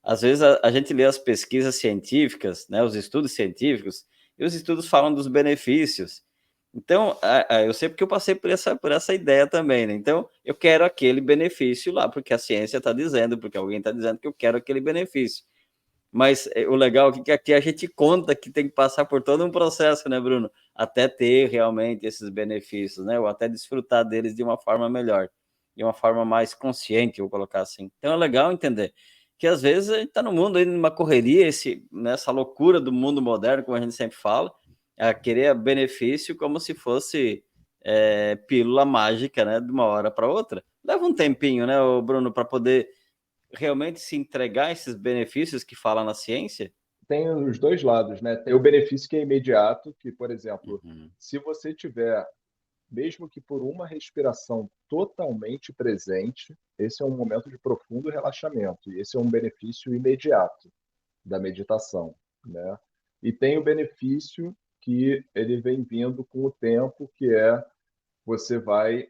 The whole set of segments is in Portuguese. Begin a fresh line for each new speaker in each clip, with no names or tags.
às vezes a gente lê as pesquisas científicas, né, os estudos científicos, e os estudos falam dos benefícios. Então, eu sei porque eu passei por essa ideia também, né? Então, eu quero aquele benefício lá, porque a ciência está dizendo, porque alguém está dizendo que eu quero aquele benefício. Mas o legal é que aqui a gente conta que tem que passar por todo um processo, né, Bruno? Até ter realmente esses benefícios, né? Ou até desfrutar deles de uma forma melhor, de uma forma mais consciente, vou colocar assim. Então é legal entender que às vezes a gente está no mundo aí numa correria, nessa loucura do mundo moderno, como a gente sempre fala, a querer benefício como se fosse pílula mágica, né? De uma hora para outra. Leva um tempinho, né, Bruno, para poder realmente se entregar esses benefícios que fala na ciência?
Tem os dois lados, né? Tem o benefício que é imediato, que, por exemplo,
Uhum.
se você tiver, mesmo que por uma respiração totalmente presente, esse é um momento de profundo relaxamento, e esse é um benefício imediato da meditação, né? E tem o benefício que ele vem vindo com o tempo, que é você vai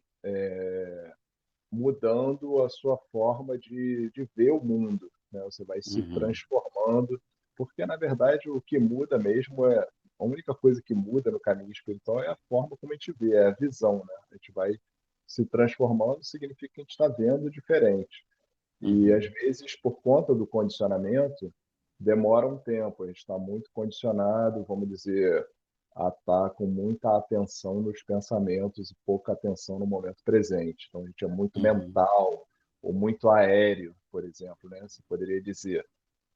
mudando a sua forma de ver o mundo, né? Você vai se
Uhum.
transformando, porque na verdade o que muda mesmo é a única coisa que muda no caminho espiritual é a forma como a gente vê, é a visão, né? A gente vai se transformando, significa que a gente está vendo diferente. E às
Uhum.
vezes, por conta do condicionamento, demora um tempo. A gente está muito condicionado, vamos dizer, a estar com muita atenção nos pensamentos e pouca atenção no momento presente. Então, a gente é muito
Uhum.
mental ou muito aéreo, por exemplo, né? Você poderia dizer.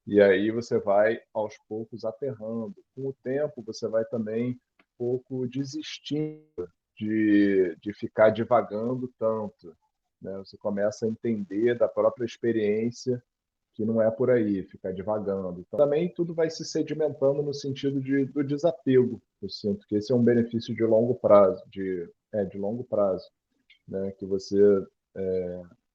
E aí você vai, aos poucos, aterrando. Com o tempo, você vai também um pouco desistindo de ficar divagando tanto, né? Você começa a entender da própria experiência que não é por aí, ficar divagando. Então, também tudo vai se sedimentando no sentido do desapego. Eu sinto que esse é um benefício de longo prazo, de longo prazo, né? Que você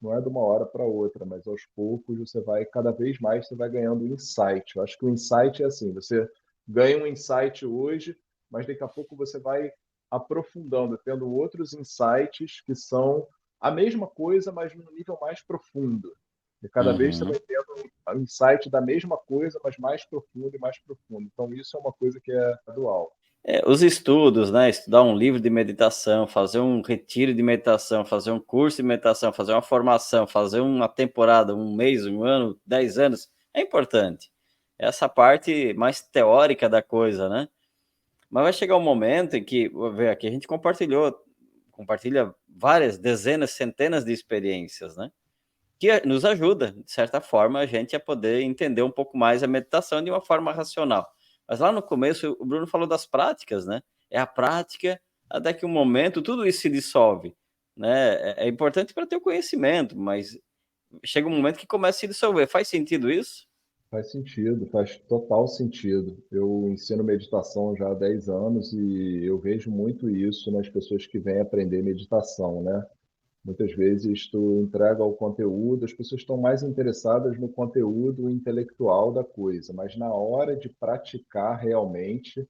não é de uma hora para outra, mas aos poucos você vai, cada vez mais, você vai ganhando insight. Eu acho que o insight é assim, você ganha um insight hoje, mas daqui a pouco você vai aprofundando, tendo outros insights que são a mesma coisa, mas num nível mais profundo. E cada vez você
Uhum.
vai tendo um insight da mesma coisa, mas mais profundo e mais profundo. Então, isso é uma coisa que é dual.
Os estudos, né? Estudar um livro de meditação, fazer um retiro de meditação, fazer um curso de meditação, fazer uma formação, fazer uma temporada, um mês, um ano, 10 anos, é importante. Essa parte mais teórica da coisa, né? Mas vai chegar um momento em que, vou ver aqui, a gente compartilha várias, dezenas, centenas de experiências, né? Que nos ajuda, de certa forma, a gente a poder entender um pouco mais a meditação de uma forma racional. Mas lá no começo, o Bruno falou das práticas, né? É a prática, até que um momento tudo isso se dissolve, né? É importante para ter o conhecimento, mas chega um momento que começa a se dissolver. Faz sentido isso?
Faz sentido, faz total sentido. Eu ensino meditação já há 10 anos e eu vejo muito isso nas pessoas que vêm aprender meditação, né? Muitas vezes tu entrega o conteúdo, as pessoas estão mais interessadas no conteúdo intelectual da coisa, mas na hora de praticar realmente,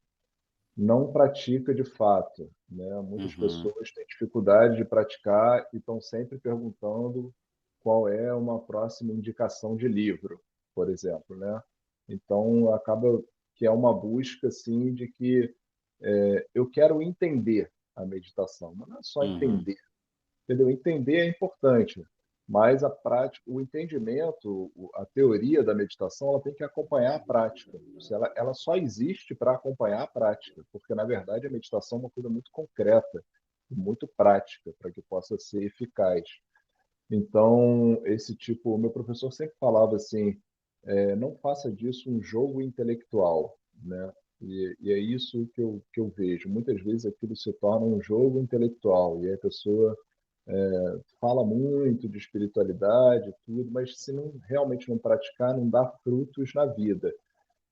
não pratica de fato, né? Muitas
Uhum.
pessoas têm dificuldade de praticar e estão sempre perguntando qual é uma próxima indicação de livro, por exemplo, né? Então acaba que é uma busca assim de que eu quero entender a meditação, mas não é só
Uhum.
entender, entendeu? Entender é importante, mas a prática, o entendimento, a teoria da meditação, ela tem que acompanhar a prática. Se ela só existe para acompanhar a prática, porque na verdade a meditação é uma coisa muito concreta, muito prática para que possa ser eficaz. Então, esse tipo, o meu professor sempre falava assim, não faça disso um jogo intelectual, né? E é isso que eu vejo. Muitas vezes aquilo se torna um jogo intelectual e a pessoa fala muito de espiritualidade e tudo, mas se não realmente não praticar, não dá frutos na vida.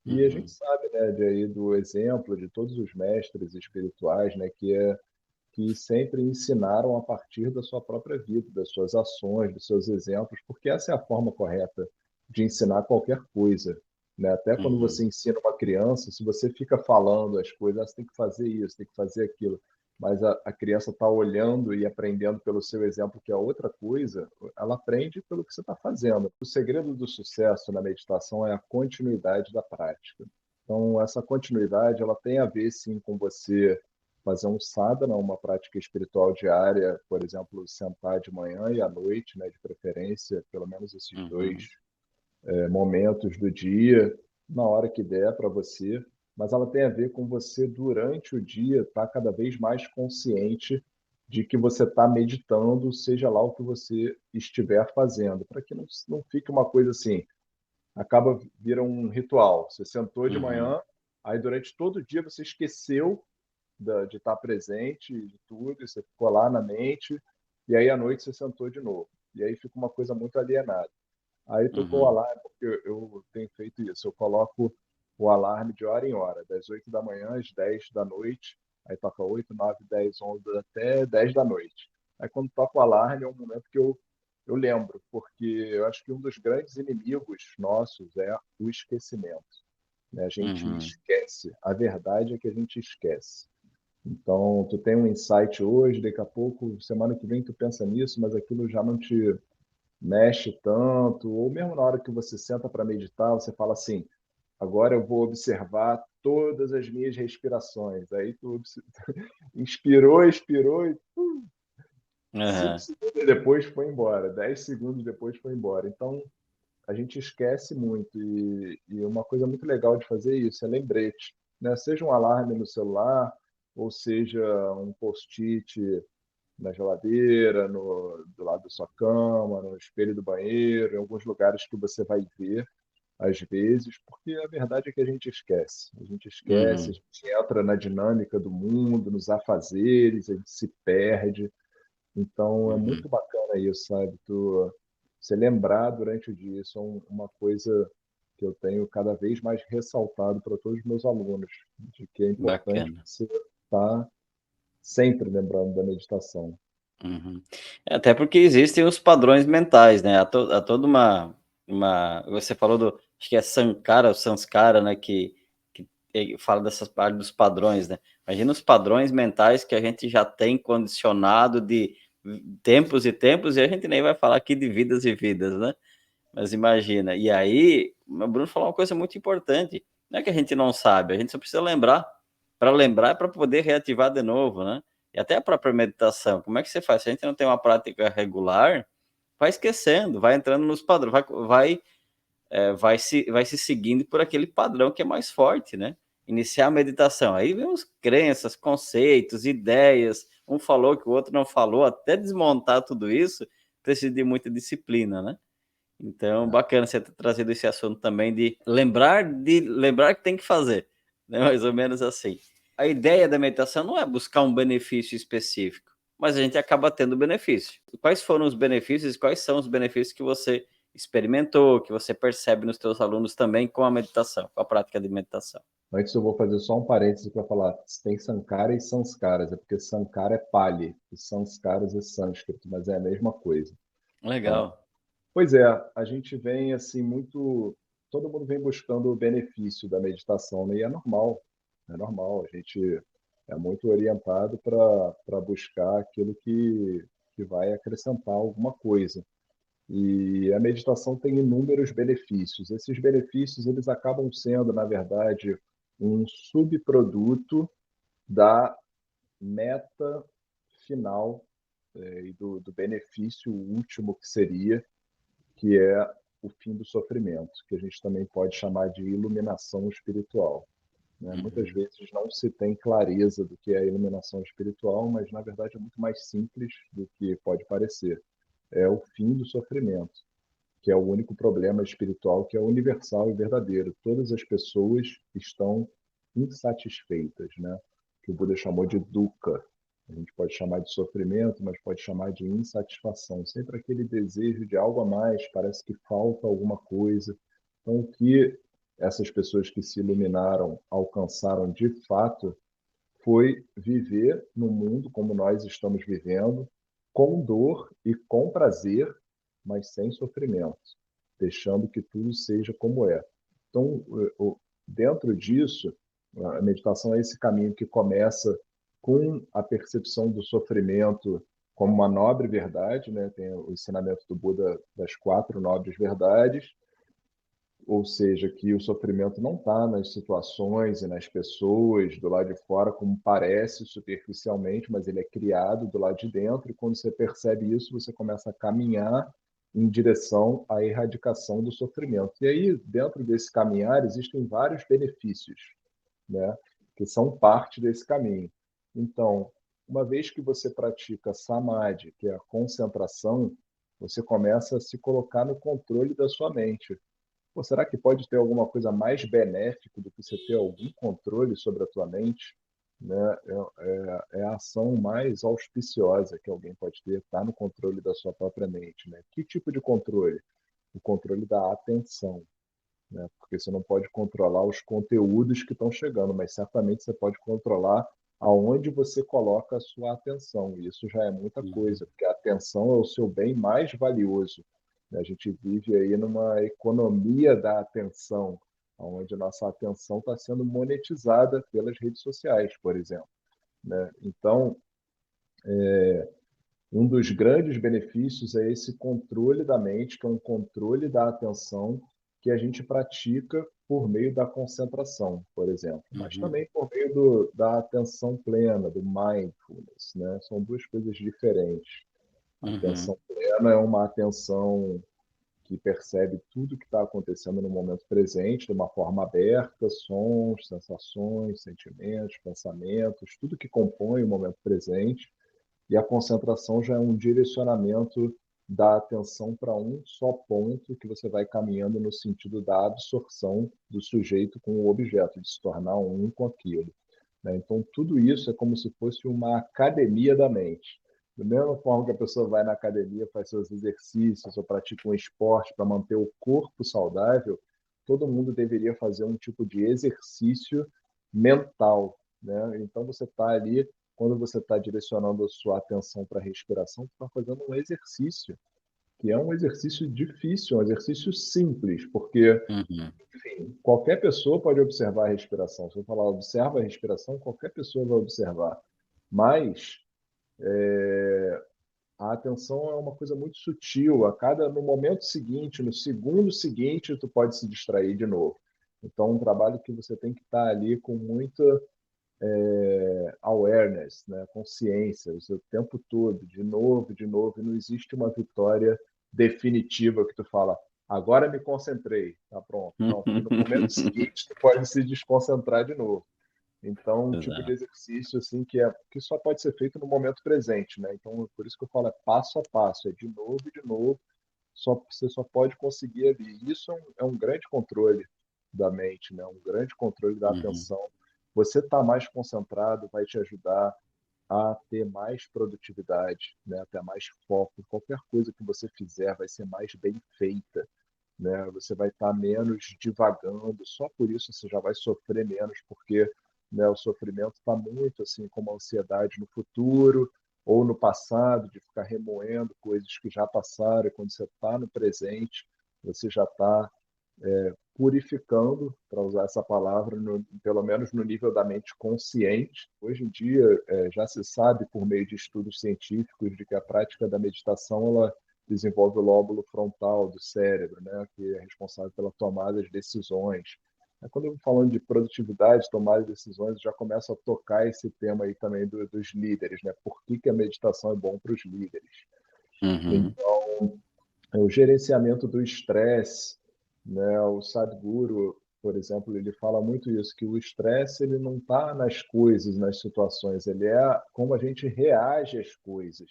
E a gente
Uhum.
sabe, né, de aí do exemplo de todos os mestres espirituais, né, que sempre ensinaram a partir da sua própria vida, das suas ações, dos seus exemplos, porque essa é a forma correta de ensinar qualquer coisa, né? Até quando
Uhum.
você ensina uma criança, se você fica falando as coisas, ah, você tem que fazer isso, tem que fazer aquilo, mas a criança está olhando e aprendendo pelo seu exemplo, que é outra coisa, ela aprende pelo que você está fazendo. O segredo do sucesso na meditação é a continuidade da prática. Então, essa continuidade, ela tem a ver, sim, com você fazer um sadhana, uma prática espiritual diária, por exemplo, sentar de manhã e à noite, né, de preferência, pelo menos esses dois
Uhum.
momentos do dia, na hora que der para você, mas ela tem a ver com você, durante o dia, estar cada vez mais consciente de que você está meditando, seja lá o que você estiver fazendo, para que não fique uma coisa assim, vira um ritual. Você sentou de
Uhum.
manhã, aí durante todo o dia você esqueceu de estar presente, de tudo, e você ficou lá na mente, e aí à noite você sentou de novo. E aí fica uma coisa muito alienada. Aí tocou o
Uhum.
alarme, porque eu tenho feito isso. Eu coloco o alarme de hora em hora, das 8 da manhã às 10 da noite. Aí toca 8, 9, 10, 11 até 10 da noite. Aí quando toca o alarme é um momento que eu lembro, porque eu acho que um dos grandes inimigos nossos é o esquecimento, né? A gente
Uhum.
esquece. A verdade é que a gente esquece. Então, tu tem um insight hoje, daqui a pouco, semana que vem, tu pensa nisso, mas aquilo já não te mexe tanto, ou mesmo na hora que você senta para meditar, você fala assim: agora eu vou observar todas as minhas respirações. Aí tu inspirou, expirou e 5
Uhum.
segundos depois foi embora, 10 segundos depois foi embora. Então a gente esquece muito e uma coisa muito legal de fazer isso é lembrete, né? Seja um alarme no celular, ou seja um post-it na geladeira, do lado da sua cama, no espelho do banheiro, em alguns lugares que você vai ver, às vezes, porque a verdade é que a gente esquece. A gente esquece, a
Uhum.
gente entra na dinâmica do mundo, nos afazeres, a gente se perde. Então, é
Uhum.
muito bacana isso, sabe? Você lembrar durante o dia, isso é uma coisa que eu tenho cada vez mais ressaltado para todos os meus alunos, de que é importante
Bacana.
você estar sempre lembrando da meditação.
Uhum. Até porque existem os padrões mentais, né? Há toda você falou do, acho que é Sankara ou Sanskara, né? Que fala dessas partes dos padrões, né? Imagina os padrões mentais que a gente já tem condicionado de tempos e tempos, e a gente nem vai falar aqui de vidas e vidas, né? Mas imagina. E aí, o Bruno falou uma coisa muito importante. Não é que a gente não sabe, a gente só precisa lembrar. Para lembrar é para poder reativar de novo, né? E até a própria meditação. Como é que você faz? Se a gente não tem uma prática regular, vai esquecendo, vai entrando nos padrões, vai se seguindo por aquele padrão que é mais forte, né? Iniciar a meditação. Aí vem os crenças, conceitos, ideias. Um falou que o outro não falou. Até desmontar tudo isso, precisa de muita disciplina, né? Então, bacana você ter trazido esse assunto também de lembrar que tem que fazer, né, mais ou menos assim. A ideia da meditação não é buscar um benefício específico, mas a gente acaba tendo benefício. Quais foram os benefícios, quais são os benefícios que você experimentou, que você percebe nos teus alunos também com a meditação, com a prática de meditação?
Antes eu vou fazer só um parênteses para falar, tem Sankara e Sanskaras, é porque Sankara é Pali e Sanskaras é sânscrito, mas é a mesma coisa. Tá?
Legal.
Pois é, a gente vem assim muito, todo mundo vem buscando o benefício da meditação, né? E é normal, a gente é muito orientado para buscar aquilo que vai acrescentar alguma coisa. E a meditação tem inúmeros benefícios. Esses benefícios eles acabam sendo, na verdade, um subproduto da meta final e do benefício último que é o fim do sofrimento, que a gente também pode chamar de iluminação espiritual, né? Muitas
Uhum.
vezes não se tem clareza do que é a iluminação espiritual, mas na verdade é muito mais simples do que pode parecer. É o fim do sofrimento, que é o único problema espiritual que é universal e verdadeiro. Todas as pessoas estão insatisfeitas, né? Que o Buda chamou de dukkha. A gente pode chamar de sofrimento, mas pode chamar de insatisfação. Sempre aquele desejo de algo a mais, parece que falta alguma coisa. Então, o que essas pessoas que se iluminaram alcançaram de fato foi viver no mundo como nós estamos vivendo, com dor e com prazer, mas sem sofrimento, deixando que tudo seja como é. Então, dentro disso, a meditação é esse caminho que começa com a percepção do sofrimento como uma nobre verdade, né? Tem o ensinamento do Buda das 4 nobres verdades, ou seja, que o sofrimento não está nas situações e nas pessoas do lado de fora, como parece superficialmente, mas ele é criado do lado de dentro, e quando você percebe isso, você começa a caminhar em direção à erradicação do sofrimento. E aí, dentro desse caminhar, existem vários benefícios, né, que são parte desse caminho. Então, uma vez que você pratica samadhi, que é a concentração, você começa a se colocar no controle da sua mente. Pô, será que pode ter alguma coisa mais benéfica do que você ter algum controle sobre a tua mente? Né? É a ação mais auspiciosa que alguém pode ter, estar no controle da sua própria mente. Né? Que tipo de controle? O controle da atenção. Né? Porque você não pode controlar os conteúdos que estão chegando, mas certamente você pode controlar aonde você coloca a sua atenção. E isso já é muita
Uhum.
coisa, porque a atenção é o seu bem mais valioso. Né? A gente vive aí numa economia da atenção, onde a nossa atenção está sendo monetizada pelas redes sociais, por exemplo. Né? Então, um dos grandes benefícios é esse controle da mente, que é um controle da atenção que a gente pratica por meio da concentração, por exemplo, mas
Uhum.
também por meio da atenção plena, do mindfulness, né? São duas coisas diferentes. A
Uhum.
atenção plena é uma atenção que percebe tudo que está acontecendo no momento presente, de uma forma aberta, sons, sensações, sentimentos, pensamentos, tudo que compõe o momento presente, e a concentração já é um direcionamento da atenção para um só ponto que você vai caminhando no sentido da absorção do sujeito com o objeto, de se tornar um com aquilo. Né? Então, tudo isso é como se fosse uma academia da mente. Da mesma forma que a pessoa vai na academia, faz seus exercícios ou pratica um esporte para manter o corpo saudável, todo mundo deveria fazer um tipo de exercício mental. Né? Então, você está ali, quando você está direcionando a sua atenção para a respiração, você está fazendo um exercício, que é um exercício difícil, um exercício simples, porque
Uhum.
enfim, qualquer pessoa pode observar a respiração. Se eu falar observa a respiração, qualquer pessoa vai observar. Mas a atenção é uma coisa muito sutil. No momento seguinte, no segundo seguinte, tu pode se distrair de novo. Então, é um trabalho que você tem que estar ali com muita awareness, né? Consciência, o seu tempo todo, de novo, e não existe uma vitória definitiva que tu fala, agora me concentrei, tá pronto. Não, porque no momento seguinte tu pode se desconcentrar de novo. Então, um tipo de
Exato.
exercício assim que só pode ser feito no momento presente, né? Então, por isso que eu falo, é passo a passo, é de novo e de novo, você só pode conseguir ali. Isso é um grande controle da mente, né? Um grande controle da
Uhum.
atenção. Você está mais concentrado vai te ajudar a ter mais produtividade, né? A ter mais foco. Qualquer coisa que você fizer vai ser mais bem feita, né? Você vai estar menos divagando. Só por isso você já vai sofrer menos, porque né, o sofrimento está muito assim como a ansiedade no futuro ou no passado, de ficar remoendo coisas que já passaram. E quando você está no presente, você já está purificando, para usar essa palavra, pelo menos no nível da mente consciente. Hoje em dia, já se sabe, por meio de estudos científicos, de que a prática da meditação ela desenvolve o lóbulo frontal do cérebro, né, que é responsável pela tomada de decisões. Quando eu vou falando de produtividade, tomada de decisões, eu já começo a tocar esse tema aí também dos líderes, né? Por que a meditação é bom para os líderes?
Uhum.
Então, o gerenciamento do estresse, né? O Sadhguru, por exemplo, ele fala muito isso, que o estresse ele não está nas coisas, nas situações, ele é como a gente reage às coisas.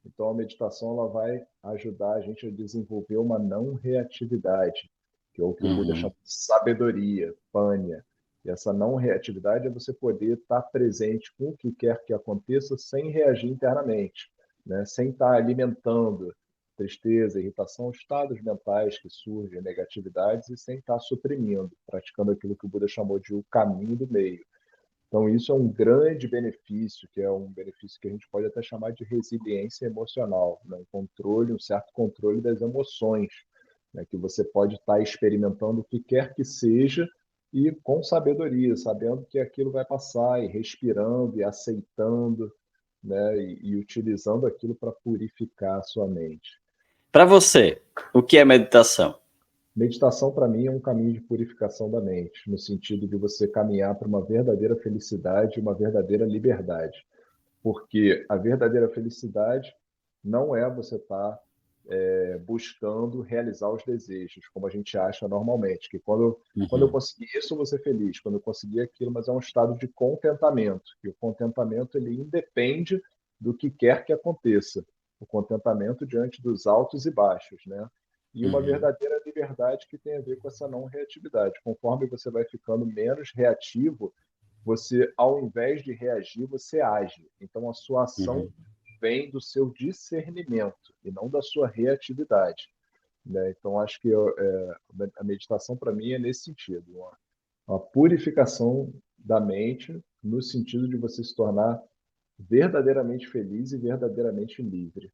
Então, a meditação ela vai ajudar a gente a desenvolver uma não reatividade, que é o que o Buda chama
Uhum.
de sabedoria, panya. E essa não reatividade é você poder estar presente com o que quer que aconteça sem reagir internamente, né? Sem estar alimentando tristeza, irritação, estados mentais que surgem, negatividades, e sem estar suprimindo, praticando aquilo que o Buda chamou de o caminho do meio. Então, isso é um grande benefício, que é um benefício que a gente pode até chamar de resiliência emocional, né? Um certo controle das emoções, né? Que você pode estar experimentando o que quer que seja, e com sabedoria, sabendo que aquilo vai passar, e respirando, e aceitando, né? E utilizando aquilo para purificar a sua mente.
Para você, o que é meditação?
Meditação, para mim, é um caminho de purificação da mente, no sentido de você caminhar para uma verdadeira felicidade, uma verdadeira liberdade. Porque a verdadeira felicidade não é você estar buscando realizar os desejos, como a gente acha normalmente, que quando eu
Uhum,
conseguir isso, eu vou ser feliz, quando eu conseguir aquilo, mas é um estado de contentamento, e o contentamento ele independe do que quer que aconteça, o contentamento diante dos altos e baixos, né? E uma
uhum,
verdadeira liberdade que tem a ver com essa não reatividade. Conforme você vai ficando menos reativo, você, ao invés de reagir, você age. Então, a sua ação
uhum.
vem do seu discernimento e não da sua reatividade, né? Então, acho que a meditação, para mim, é nesse sentido, uma purificação da mente, no sentido de você se tornar verdadeiramente feliz e verdadeiramente livre.